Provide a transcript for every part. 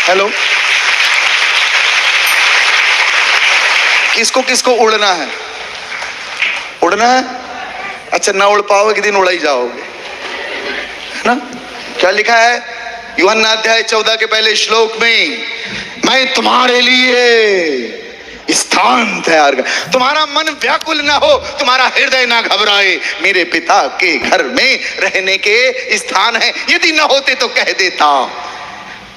Hello, किसको किसको उड़ना है? उड़ना है? अच्छा, ना उड़ पाओगे एक दिन उड़ा ही जाओगे, है ना? क्या लिखा है यूहन्ना अध्याय 14 के पहले श्लोक में? मैं तुम्हारे लिए स्थान तैयार कर। तुम्हारा मन व्याकुल ना हो, तुम्हारा हृदय ना घबराए, मेरे पिता के घर में रहने के स्थान है। यदि ना होते तो कह देता,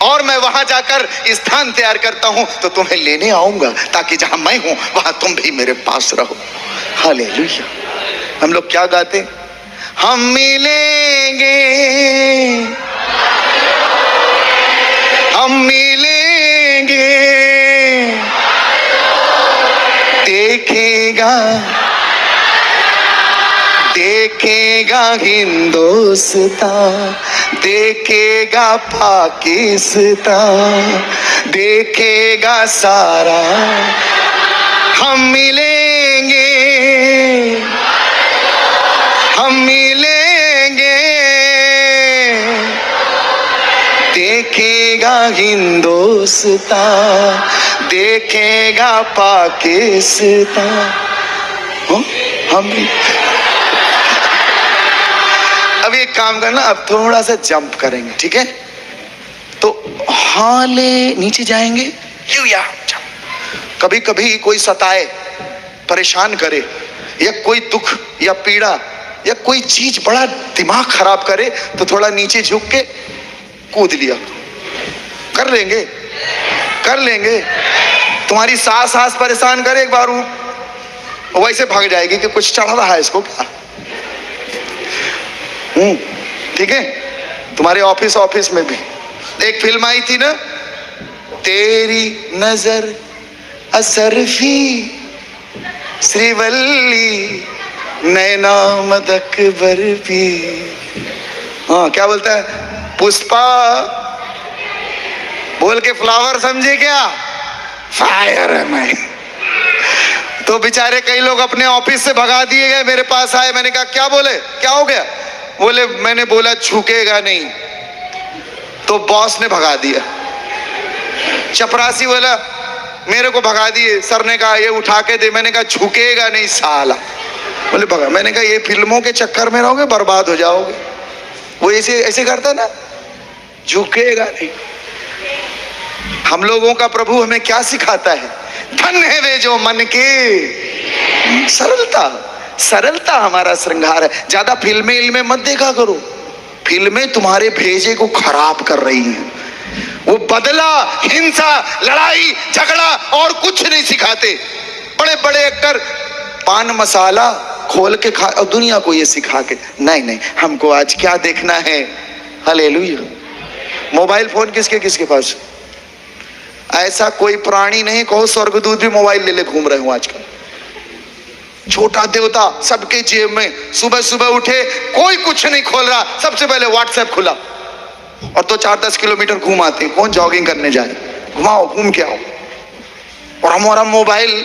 और मैं वहां जाकर स्थान तैयार करता हूं तो तुम्हें लेने आऊंगा, ताकि जहां मैं हूं वहां तुम भी मेरे पास रहो। हालेलुया। हम लोग क्या गाते? हम मिलेंगे, हम मिलेंगे, देखेगा देखेगा हिंदुस्तान, देखेगा पाकिस्तान, देखेगा सारा। हम मिलेंगे, हम मिलेंगे, देखेगा हिंदुस्तान, देखेगा पाकिस्तान। हम अब एक काम करना, अब थोड़ा सा जंप करेंगे, ठीक है? तो हाले नीचे जाएंगे, या कभी कभी कोई सताए, परेशान करे, या कोई दुख या पीड़ा या कोई चीज बड़ा दिमाग खराब करे, तो थोड़ा नीचे झुक के कूद लिया। कर लेंगे, कर लेंगे। तुम्हारी सास परेशान करे एक बार, वैसे भाग जाएगी कि कुछ चढ़ रहा है इसको क्या। ठीक है? तुम्हारे ऑफिस में भी एक फिल्म आई थी ना, तेरी नजर असरफी श्रीवल्ली नैना मदक बर्फी। हाँ, क्या बोलता है? पुष्पा बोल के फ्लावर समझे क्या? फायर है मैं। तो बेचारे कई लोग अपने ऑफिस से भगा दिए गए, मेरे पास आए, मैंने कहा क्या बोले, क्या हो गया? बोले मैंने बोला झुकेगा नहीं, तो बॉस ने भगा दिया। चपरासी बोला मेरे को भगा दिए, सर ने कहा ये उठा के दे, मैंने कहा झुकेगा नहीं साला। बोले भगा, मैंने कहा ये फिल्मों के चक्कर में रहोगे, बर्बाद हो जाओगे। वो ऐसे ऐसे करता ना, झुकेगा नहीं। हम लोगों का प्रभु हमें क्या सिखाता है? धन्य है वे जो मन के सरलता, सरलता हमारा श्रृंगार है। ज्यादा फिल्में मत देखा करो, फिल्में तुम्हारे भेजे को खराब कर रही हैं। वो बदला, हिंसा, लड़ाई झगड़ा और कुछ नहीं सिखाते। बड़े बड़े एक्टर पान मसाला खोल के खा, और दुनिया को ये सिखा के नहीं, हमको आज क्या देखना है। हालेलुया। मोबाइल फोन किसके किसके पास? ऐसा कोई प्राणी नहीं कहो स्वर्गदूत भी मोबाइल ले घूम रहे हो आजकल। छोटा देवता सबके जेब में, सुबह सुबह उठे कोई कुछ नहीं खोल रहा, सबसे पहले व्हाट्सएप खुला, और तो 4-10 किलोमीटर घूम आते। कौन जॉगिंग करने जाए? घुमाओ, घूम के आओ। और हमारा मोबाइल,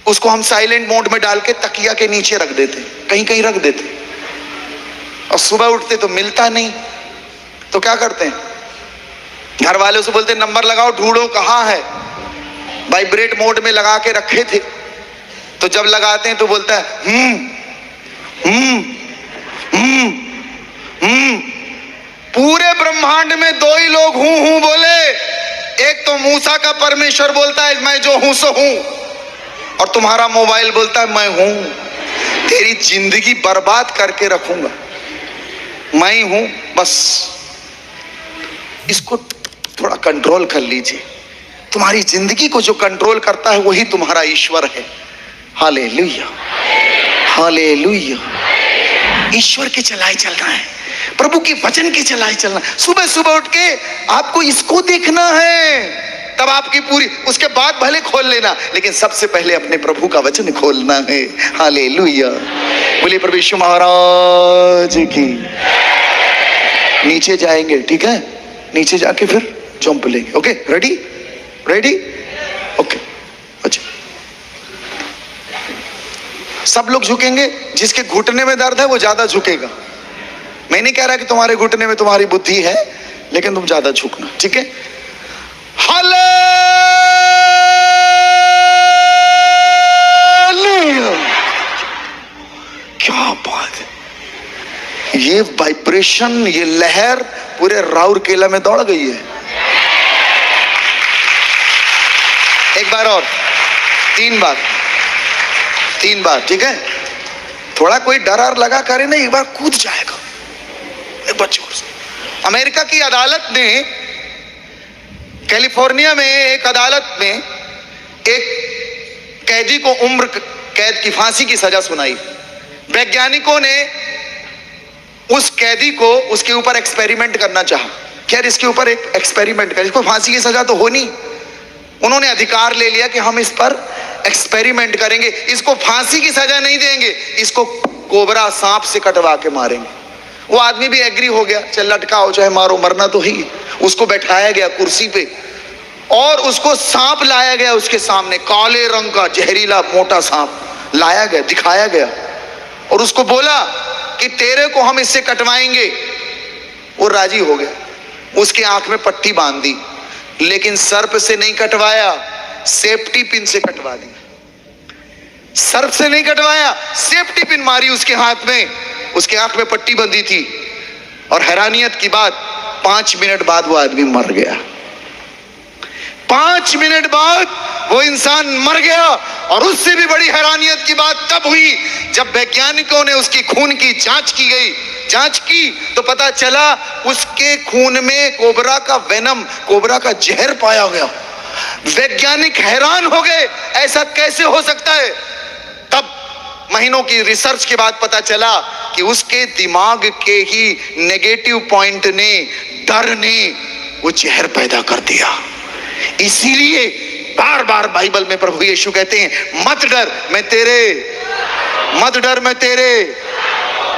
उसको हम साइलेंट मोड में डाल के तकिया के नीचे रख देते, कहीं कहीं रख देते, और सुबह उठते तो मिलता नहीं। तो क्या करते हैं? घर वालों से बोलते नंबर लगाओ, ढूंढो कहाँ है। वाइब्रेट मोड में लगा के रखे थे, तो जब लगाते हैं तो बोलता है पूरे ब्रह्मांड में दो ही लोग हूं बोले। एक तो मूसा का परमेश्वर बोलता है मैं जो हूं सो हूं, और तुम्हारा मोबाइल बोलता है मैं हूं। तेरी जिंदगी बर्बाद करके रखूंगा, मैं हूं बस। इसको थोड़ा कंट्रोल कर लीजिए। तुम्हारी जिंदगी को जो कंट्रोल करता है वही तुम्हारा ईश्वर है। Hallelujah, hallelujah. ईश्वर के चलाए चलना है, प्रभु के वचन के चलाए चलना। सुबह सुबह उठ के आपको इसको देखना है, तब आपकी पूरी, उसके बाद भले खोल लेना, लेकिन सबसे पहले अपने प्रभु का वचन खोलना है। हालेलुया। बोलिए प्रभु यीशु महाराज की। नीचे जाएंगे, ठीक है? नीचे जाके फिर जंप लेंगे। Okay, ready? रेडी? ओके। अच्छा, सब लोग झुकेंगे। जिसके घुटने में दर्द है वो ज्यादा झुकेगा। मैं नहीं कह रहा कि तुम्हारे घुटने में तुम्हारी बुद्धि है, लेकिन तुम ज्यादा झुकना, ठीक है? हालेलुया, क्या बात है। ये वाइब्रेशन, ये लहर पूरे राउरकेला में दौड़ गई है। एक बार और, 3 बार, 3 बार, ठीक है। थोड़ा कोई डर लगा करे ना, एक बार कूद जाएगा एक बार जोर से। अमेरिका की अदालत ने, कैलिफोर्निया में एक अदालत में एक कैदी को उम्र कैद की फांसी की सजा सुनाई। वैज्ञानिकों ने उस कैदी को उसके ऊपर एक्सपेरिमेंट करना चाहा कि यार इसके ऊपर एक एक्सपेरिमेंट कर, इसको फांसी की सजा तो हो नहीं। उन्होंने अधिकार ले लिया कि हम इस पर एक्सपेरिमेंट करेंगे, इसको फांसी की सजा नहीं देंगे, इसको कोबरा सांप से कटवा के मारेंगे। वो आदमी भी एग्री हो गया, चल लटकाओ चाहे मारो, मरना तो ही। उसको बैठाया गया कुर्सी पे और उसको सांप लाया गया उसके सामने, काले रंग का जहरीला मोटा सांप लाया गया, दिखाया गया और उसको बोला कि तेरे को हम इससे कटवाएंगे। वो राजी हो गया, उसके आंख में पट्टी बांध दी, लेकिन सर्प से नहीं कटवाया, सेफ्टी पिन से कटवा दी। सर्प से नहीं कटवाया, सेफ्टी पिन मारी उसके हाथ में, उसके आंख में पट्टी बंधी थी। और हैरानियत की बात, 5 मिनट बाद वो आदमी मर गया। 5 मिनट बाद वो इंसान मर गया। और उससे भी बड़ी हैरानियत की बात तब हुई जब वैज्ञानिकों ने उसकी खून की जांच की गई। जांच की तो पता चला उसके खून में कोबरा का वेनम, कोबरा का जहर पाया गया। वैज्ञानिक हैरान हो गए, ऐसा कैसे हो सकता है। तब महीनों की रिसर्च के बाद पता चला कि उसके दिमाग के ही नेगेटिव पॉइंट ने, डर ने वो जहर पैदा कर दिया। इसीलिए बार बार बाइबल में प्रभु यीशु कहते हैं, मत डर मैं तेरे, मत डर मैं तेरे।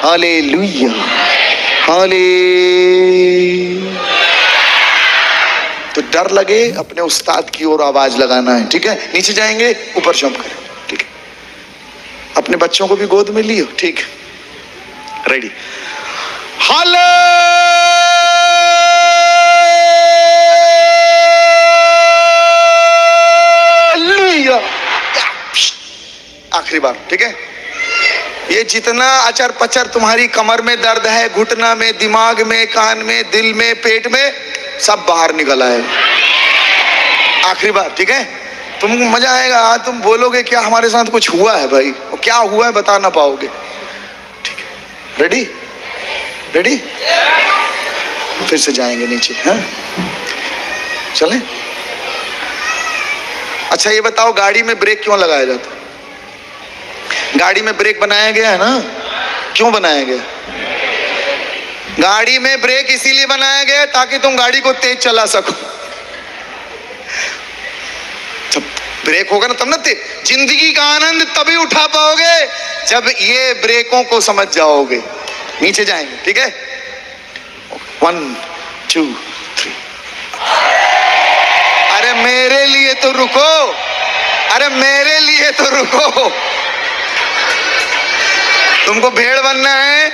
Hallelujah, hallelujah. तो डर लगे, अपने उस्ताद की ओर आवाज लगाना है, ठीक है। नीचे जाएंगे, ऊपर जंप करें, ठीक है। अपने बच्चों को भी गोद में लियो, ठीक है। Ready, hallelujah. आखिरी बार, ठीक है। ये जितना अचर पचर तुम्हारी कमर में दर्द है, घुटना में, दिमाग में, कान में, दिल में, पेट में, सब बाहर निकल आए। आखिरी बार, ठीक है। तुमको मजा आएगा, तुम बोलोगे क्या हमारे साथ कुछ हुआ है भाई, और क्या हुआ है बता ना पाओगे, ठीक है। रेडी, रेडी, फिर से जाएंगे नीचे, हाँ चलें। अच्छा ये बताओ, गाड़ी में ब्रेक क्यों लगाया जाता है? गाड़ी में ब्रेक बनाया गया है ना, क्यों बनाया गया? गाड़ी में ब्रेक इसीलिए बनाया गया ताकि तुम गाड़ी को तेज चला सको। जब ब्रेक होगा ना तब ना जिंदगी का आनंद तभी उठा पाओगे जब ये ब्रेकों को समझ जाओगे। नीचे जाएंगे, ठीक है। 1 2 3। अरे मेरे लिए तो रुको, अरे मेरे लिए तो रुको। तुमको भेड़ बनना है,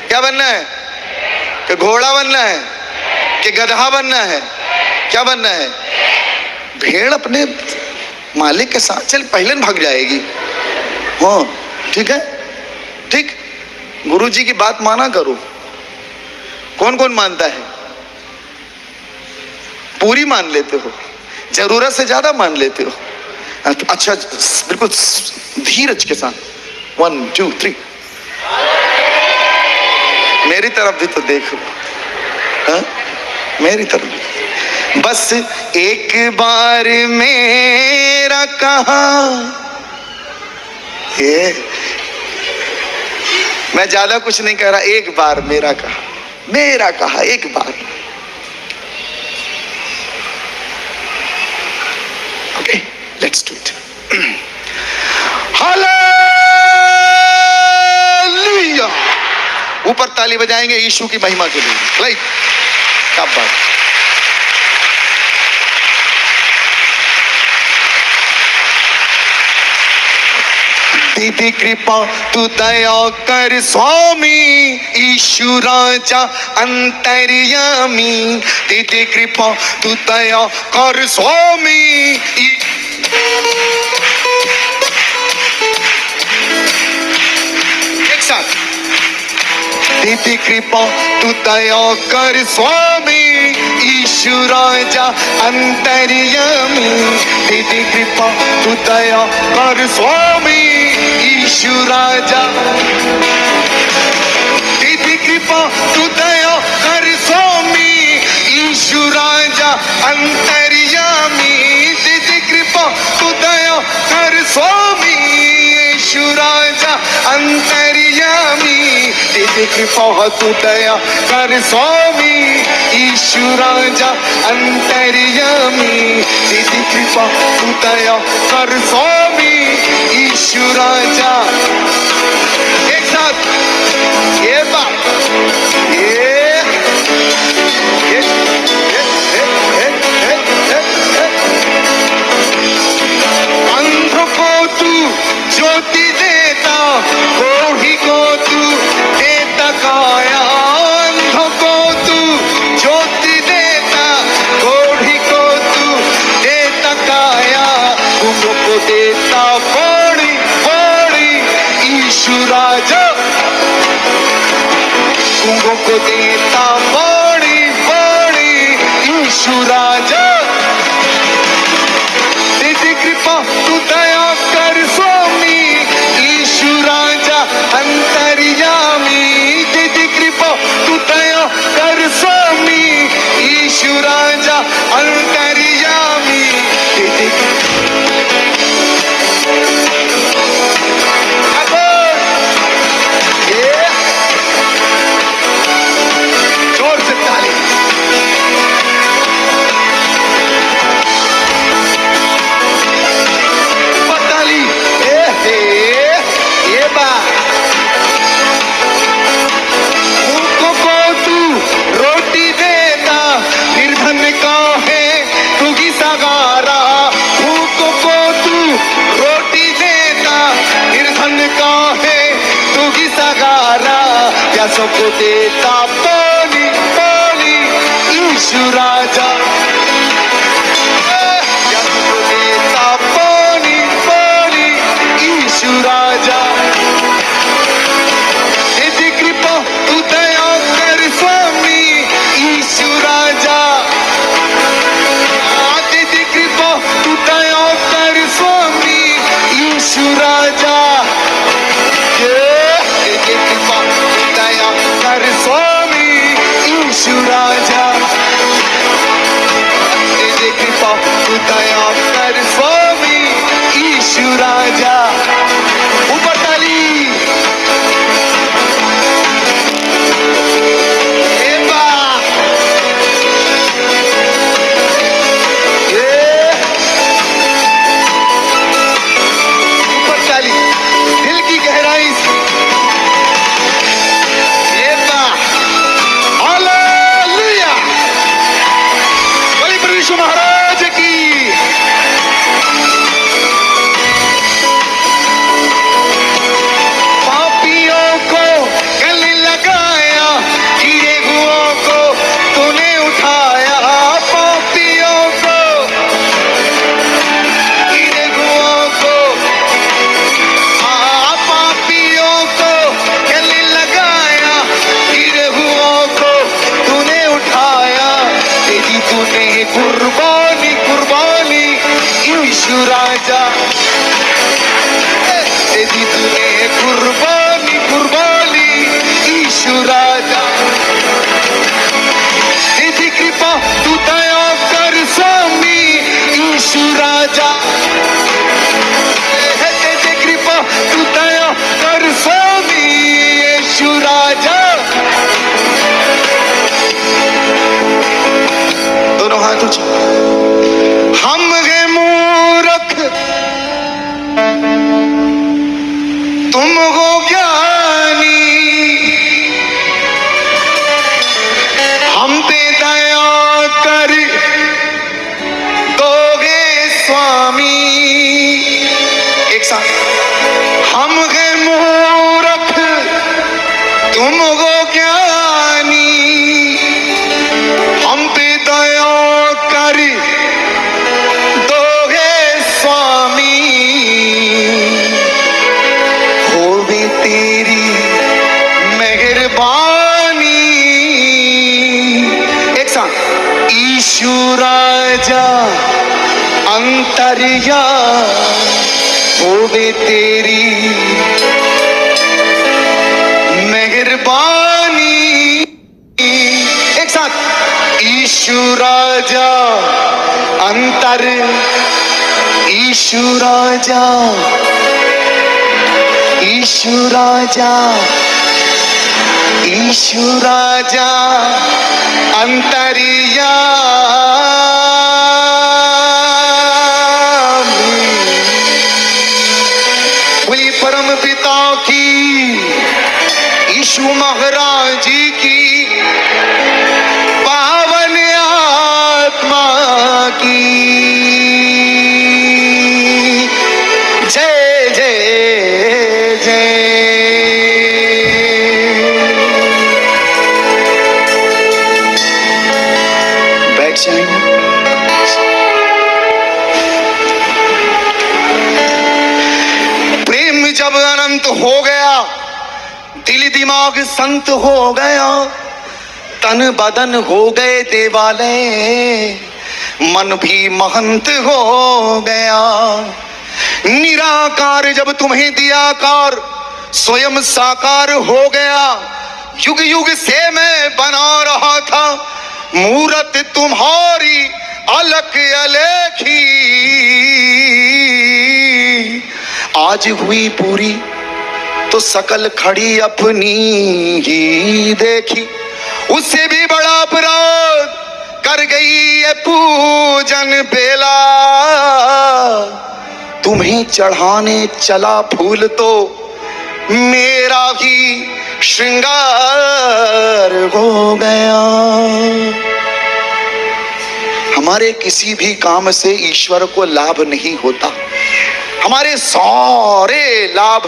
क्या बनना है? कि घोड़ा बनना है, कि गधा बनना है, क्या बनना है? भेड़ अपने मालिक के साथ चल पहले भाग जाएगी, हाँ ठीक है, ठीक। गुरुजी की बात माना करो। कौन कौन मानता है? पूरी मान लेते हो, जरूरत से ज्यादा मान लेते हो। अच्छा बिल्कुल धीरज के साथ 1 2 3। मेरी तरफ भी तो देखो, हाँ मेरी तरफ। बस एक बार मेरा कहा, ये मैं ज्यादा कुछ नहीं कह रहा, एक बार मेरा कहा, मेरा कहा एक बार। Okay let's do it. Hallelujah. ऊपर ताली बजाएंगे यीशु की महिमा के लिए, राइट? क्या बात। दीदी कृपा तू दया कर स्वामी, ईश्वराजा अंतर्यामी। दीदी कृपा तू दया कर स्वामी। एक साथ। दीदी कृपा तू दया कर स्वामी, ईश्वराजा अंतर्यामी। दीदी कृपा तू दया कर स्वामी, ईश्वराजा। दीदी कृपा तू दया कर स्वामी, ईश्वराजा अंतर्यामी। दीदी कृपा तू दया कर स्वामी, ईश्वराजा अंतर्यामी। दीदी कृपा तू दया कर स्वामी, ईश्वराजा अंतर्यामी। दीदी कृपा तू दया कर स्वामी, ईश्वराजा। एक साथ ये बात अंध को तू ज्योति देता, कोढ़ी को तू देता काया। अंध को तू ज्योति देता, कोढ़ी को तू देता काया। गुंग को देता बड़ी बड़ी ईश्वराजा। गुंगों को देता बड़ी बड़ी ईश्वराजा। दीदी कृपा तू दया कर स्वामी, ईश्वराजा अंतर्यामी। दीदी कृपा तू दया कर स्वामी, ईश्वराजा अंतर्यामी। दीदी जोर से ताली। ताली ये बात। भूखों को तू रोटी देता, निर्धन का है तू ही सहारा। भूखों को तू रोटी देता, निर्धन का है तू ही सहारा। प्यासों को देता पानी पानी ईश्वराजा। प्यासों को देता पानी पानी ईश्वराजा। दीदी कृपा तू दया कर स्वामी, ईश्वराजा। दीदी कृपा तू दया कर स्वामी, ईश्वराजा। दीदी कृपा तू दया कर स्वामी, ईश्वराजा। दीदी कृपा तू दया कर स्वामी, ईश्वराजा। ऊपर ताली। ऊपर ताली दिल की गहराई से। हालेलुया। बलि प्रभु यीशु महाराज की। पापियों को गले लगाया, गिरे हुओं को तूने उठाया। पापियों को गिरे हुओं को, पापियों को गले लगाया, गिरे हुओं को तूने उठाया। तेरी तूने कुर्बानी कुर्बानी ईश्वराजा। तेरी तूने कुर्बानी कुर्बानी ईश्वराजा। तेरी कृपा तू दया कर स्वामी, ईश्वराजा। तेरी कृपा तू दया कर स्वामी, ईश्वराजा। दोनों हाथ ऊंचे। हम हैं मूर्ख, तुम हो ज्ञानी। हम पे दया कर दोगे स्वामी। एक साथ। हम अंतर्यामी होवे तेरी मेहरबानी। एक साथ, ईशु राजा अंतर, ईशु राजा, ईशु राजा, ईशु राजा अंतर्यामी। बोलिए परम पिता की, यीशु महाराज जी की, पावन आत्मा की जय जय जय। बैठ जाएंगे। प्रेम जब अनंत हो गया, दिल दिमाग संत हो गया, तन बदन हो गए देवालय, मन भी महंत हो गया। निराकार जब तुम्हें दियाकार, स्वयं साकार हो गया। युग युग से मैं बना रहा था मूरत तुम्हारी अलग अलेखी, आज हुई पूरी तो सकल खड़ी अपनी ही देखी। उससे भी बड़ा अपराध कर गई ये पूजन बेला, तुम्हें चढ़ाने चला फूल तो मेरा ही श्रृंगार हो गया। हमारे किसी भी काम से ईश्वर को लाभ नहीं होता। हमारे सारे लाभ,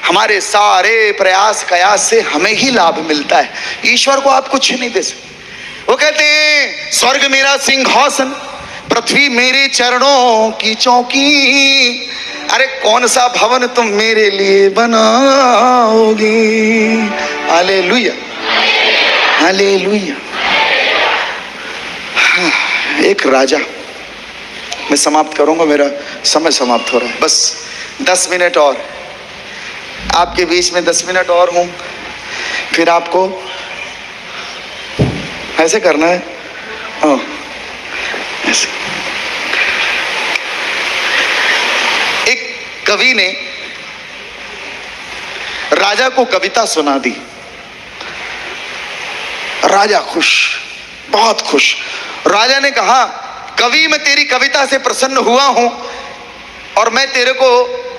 हमारे सारे प्रयास कयास से हमें ही लाभ मिलता है, ईश्वर को आप कुछ नहीं दे सकते। वो कहते हैं स्वर्ग मेरा सिंहासन, पृथ्वी मेरे चरणों की चौकी। अरे कौन सा भवन तुम मेरे लिए बनाओगी। Hallelujah, hallelujah. एक राजा, मैं समाप्त करूंगा, मेरा समय समाप्त हो रहा है, बस 10 मिनट और आपके बीच में 10 मिनट और हूं, फिर आपको ऐसे करना है। ऐसे। एक कवि ने राजा को कविता सुना दी। राजा खुश, बहुत खुश। राजा ने कहा कवि मैं तेरी कविता से प्रसन्न हुआ हूं और मैं तेरे को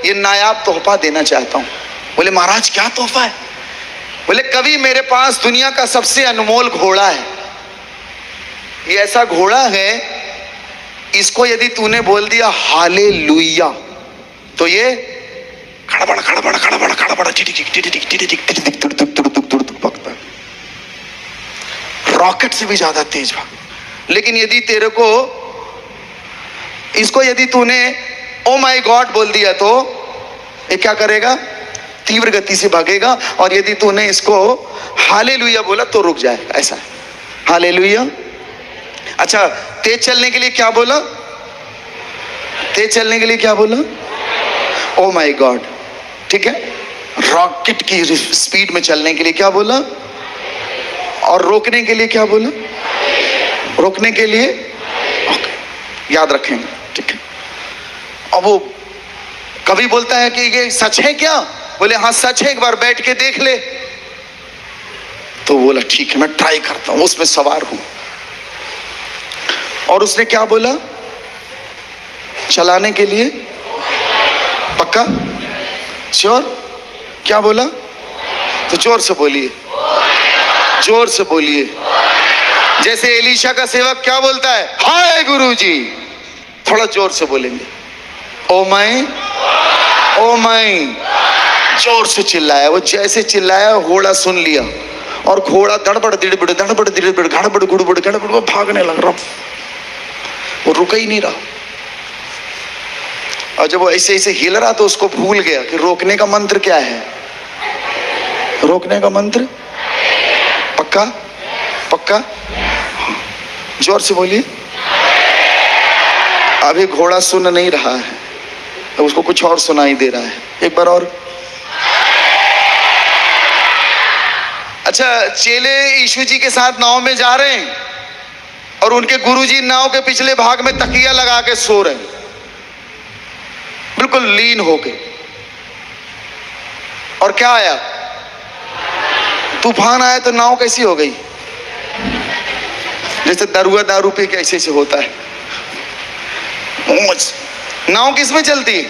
ये नायाब तोहफा देना चाहता हूं। बोले महाराज क्या तोहफा है। बोले कवि मेरे पास दुनिया का सबसे अनमोल घोड़ा है। ये ऐसा घोड़ा है, इसको यदि तूने बोल दिया हालेलुया तो ये खड़बड़ खड़बड़ खड़बड़ खड़बड़ पकता है, रॉकेट से भी ज्यादा तेज भाग। लेकिन यदि तेरे को इसको यदि तूने ओ माय गॉड बोल दिया तो ये क्या करेगा, तीव्र गति से भागेगा। और यदि तूने इसको हालेलुया बोला तो रुक जाएगा। ऐसा है हालेलुया। अच्छा तेज चलने के लिए क्या बोला, तेज चलने के लिए क्या बोला, ओ माय गॉड। ठीक है, रॉकेट की स्पीड में चलने के लिए क्या बोला, और रोकने के लिए क्या बोला, रोकने के लिए याद रखेंगे। ठीक है, अब वो कभी बोलता है कि ये सच है क्या। बोले हाँ सच है, एक बार बैठ के देख ले। तो बोला ठीक है मैं ट्राई करता हूं, उसमें सवार हूं। और उसने क्या बोला, चलाने के लिए पक्का श्योर, क्या बोला, तो जोर से बोलिए, जोर से बोलिए। जैसे एलीशा का सेवक क्या बोलता है, हाय गुरुजी, थोड़ा जोर से बोलेंगे। ओ माई, जोर से चिल्लाया। वो जैसे चिल्लाया घोड़ा सुन लिया और घोड़ा दड़बड़ दिड़बड़ दड़बड़ दिड़बड़ गड़बड़ गुड़बड़ गड़बड़ वो भागने लग रहा, वो रुका ही नहीं रहा। और जब वो ऐसे ऐसे हिल रहा तो उसको भूल गया कि रोकने का मंत्र क्या है। रोकने का मंत्र पक्का पक्का, जोर से बोलिए। अभी घोड़ा सुन नहीं रहा है, तो उसको कुछ और सुनाई दे रहा है। एक बार और। अच्छा, चेले यीशु जी के साथ नाव में जा रहे हैं और उनके गुरुजी नाव के पिछले भाग में तकिया लगा के सो रहे हैं, बिल्कुल लीन होके। और क्या आया? तूफान आया। तो नाव कैसी हो गई? जैसे दरुआ दारू पी के ऐसे होता है। नाव किस में चलती?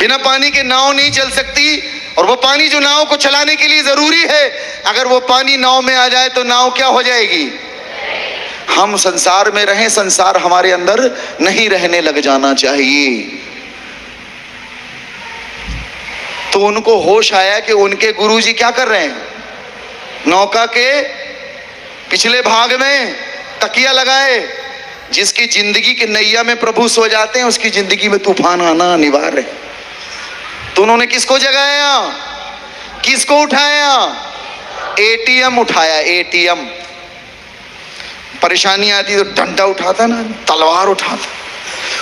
बिना पानी के नाव नहीं चल सकती। और वो पानी जो नाव को चलाने के लिए जरूरी है, अगर वो पानी नाव में आ जाए तो नाव क्या हो जाएगी? हम संसार में रहें, संसार हमारे अंदर नहीं रहने लग जाना चाहिए। तो उनको होश आया कि उनके गुरुजी क्या कर रहे हैं? नौका के पिछले भाग में तकिया लगाए। जिसकी जिंदगी के नैया में प्रभु सो जाते हैं, उसकी जिंदगी में तूफान आना अनिवार्य है। तो उन्होंने किसको जगाया? किसको उठाया? एटीएम उठाया। एटीएम। परेशानी आती तो डंडा उठाता ना, तलवार उठाता।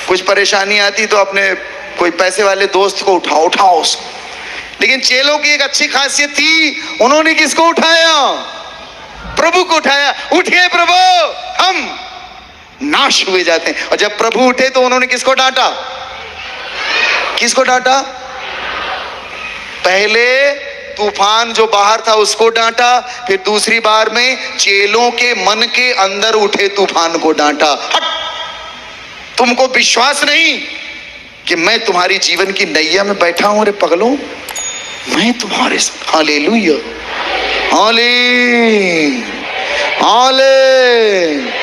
कुछ परेशानी आती तो अपने कोई पैसे वाले दोस्त को उठाओ उसको। लेकिन चेलों की एक अच्छी खासियत थी, उन्होंने किसको उठाया? प्रभु को उठाया। उठिए प्रभु, हम नाश हुए जाते हैं। और जब प्रभु उठे तो उन्होंने किसको डांटा? किसको डांटा? पहले तूफान जो बाहर था उसको डांटा, फिर दूसरी बार में चेलों के मन के अंदर उठे तूफान को डांटा। हट, तुमको विश्वास नहीं कि मैं तुम्हारी जीवन की नैया में बैठा हूं? अरे पगलों, मैं तुम्हारे साथ। हालेलुया, हाले हाले।